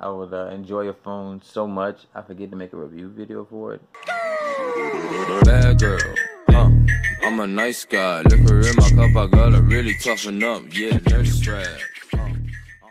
I would enjoy your phone so much, I forget to make a review video for it. Bad girl, I'm a nice guy. Liquor in my cup, I gotta really toughen up. Yeah, nurse strap.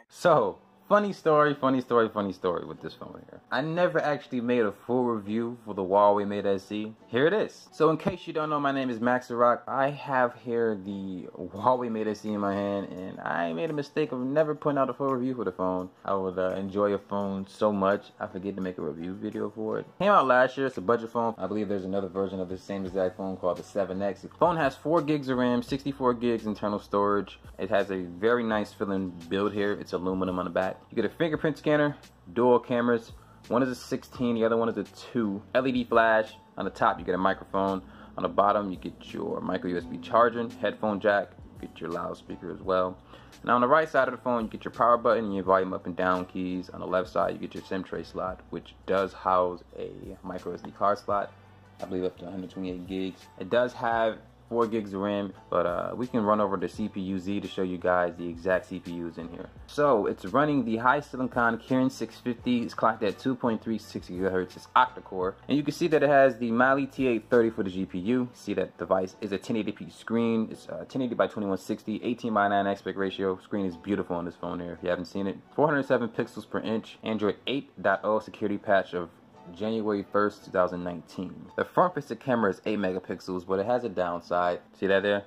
So, funny story with this phone here. I never actually made a full review for the Huawei Mate SE. Here it is. So in case you don't know, my name is Max the Rock. I have here the Huawei Mate SE in my hand, and I made a mistake of never putting out a full review for the phone. I would enjoy your phone so much, I forget to make a review video for it. Came out last year, it's a budget phone. I believe there's another version of the same exact phone called the 7X. The phone has 4 gigs of RAM, 64 gigs internal storage. It has a very nice feeling build here. It's aluminum on the back. You get a fingerprint scanner, dual cameras. One is a 16, the other one is a 2. LED flash. On the top, you get a microphone. On the bottom, you get your micro USB charging, headphone jack, you get your loudspeaker as well. Now on the right side of the phone, you get your power button and your volume up and down keys. On the left side, you get your SIM tray slot, which does house a micro SD card slot. I believe up to 128 gigs. It does have 4 gigs of RAM, but we can run over the CPU-Z to show you guys the exact CPUs in here. So it's running the high silicon Kirin 650. It's clocked at 2.36 GHz. It's octa-core, and you can see that it has the Mali T830 for the GPU. See that device is a 1080p screen. It's 1080 by 2160, 18 by 9 aspect ratio. Screen is beautiful on this phone here. If you haven't seen it, 407 pixels per inch. Android 8.0 security patch of January 1st, 2019. The front facing camera is 8 megapixels, but it has a downside. See that there?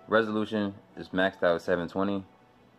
Resolution is maxed out at 720,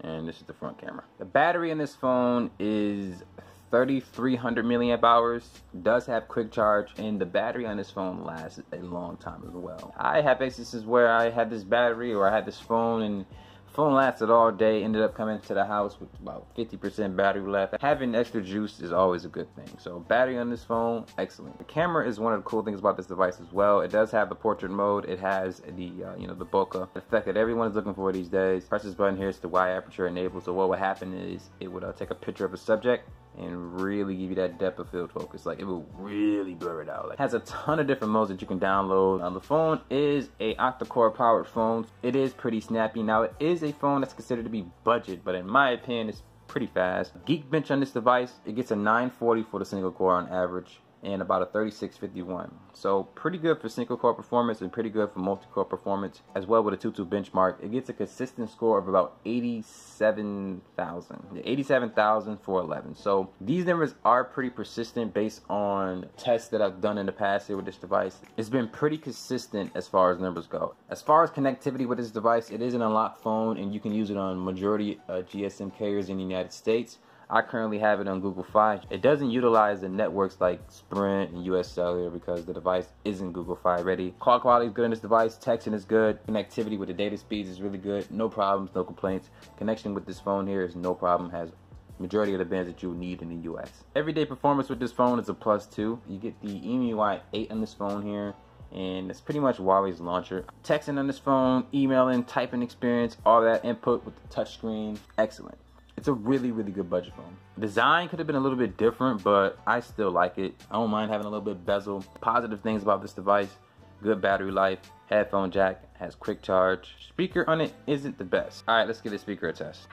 and this is the front camera. The battery in this phone is 3,300 milliamp hours. Does have quick charge, and the battery on this phone lasts a long time as well. I have instances where I had this battery or I had this phone and phone lasted all day, ended up coming to the house with about 50% battery left. Having extra juice is always a good thing. So battery on this phone, excellent. The camera is one of the cool things about this device as well. It does have the portrait mode. It has the the bokeh effect that everyone is looking for these days. Press this button here, it's the wide aperture enabled. So what would happen is it would take a picture of a subject and really give you that depth of field focus. Like, it will really blur it out. Like, it has a ton of different modes that you can download. Now the phone is a octa-core powered phone. It is pretty snappy. Now it is a phone that's considered to be budget, but in my opinion it's pretty fast. Geekbench on this device, it gets a 940 for the single core on average, and about a 3651. So pretty good for single core performance and pretty good for multi-core performance as well. With a 2.2 benchmark, it gets a consistent score of about 87,000. 87,000 for 11. So these numbers are pretty persistent based on tests that I've done in the past here with this device. It's been pretty consistent as far as numbers go. As far as connectivity with this device, it is an unlocked phone and you can use it on majority GSM carriers in the United States. I currently have it on Google Fi. It doesn't utilize the networks like Sprint and US Cellular because the device isn't Google Fi ready. Call quality is good on this device. Texting is good. Connectivity with the data speeds is really good. No problems, no complaints. Connection with this phone here is no problem. Has majority of the bands that you need in the US. Everyday performance with this phone is a +2. You get the EMUI 8 on this phone here, and it's pretty much Huawei's launcher. Texting on this phone, emailing, typing experience, all that input with the touchscreen, excellent. It's a really, really good budget phone. Design could have been a little bit different, but I still like it. I don't mind having a little bit bezel. Positive things about this device: good battery life, headphone jack, has quick charge. Speaker on it isn't the best. All right, let's give the speaker a test.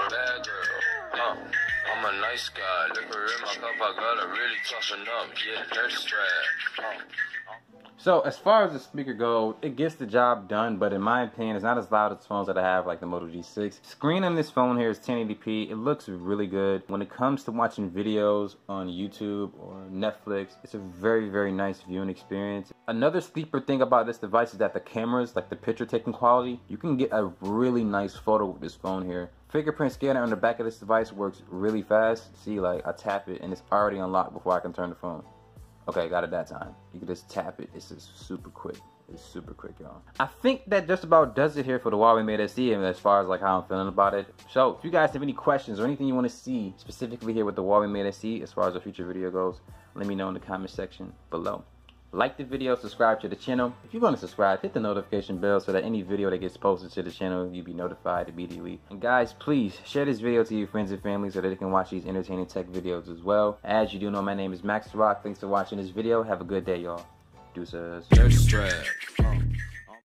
Bad girl, I'm a nice guy. Liquor in my cup, I gotta really toughen up. Yeah, nurse strap. So as far as the speaker goes, it gets the job done, but in my opinion, it's not as loud as phones that I have, like the Moto G6. Screen on this phone here is 1080p. It looks really good. When it comes to watching videos on YouTube or Netflix, it's a very, very nice viewing experience. Another sleeper thing about this device is that the cameras, like the picture taking quality, you can get a really nice photo with this phone here. Fingerprint scanner on the back of this device works really fast. See, like I tap it and it's already unlocked before I can turn the phone. Okay, got it that time. You can just tap it. It's just super quick. It's super quick, y'all. I think that just about does it here for the Huawei Mate SE as far as like how I'm feeling about it. So if you guys have any questions or anything you want to see specifically here with the Huawei Mate SE as far as a future video goes, let me know in the comment section below. Like the video, subscribe to the channel. If you're going to subscribe, hit the notification bell so that any video that gets posted to the channel, you'll be notified immediately. And guys, please share this video to your friends and family so that they can watch these entertaining tech videos as well. As you do know, my name is Max the Rock. Thanks for watching this video. Have a good day, y'all. Deuces.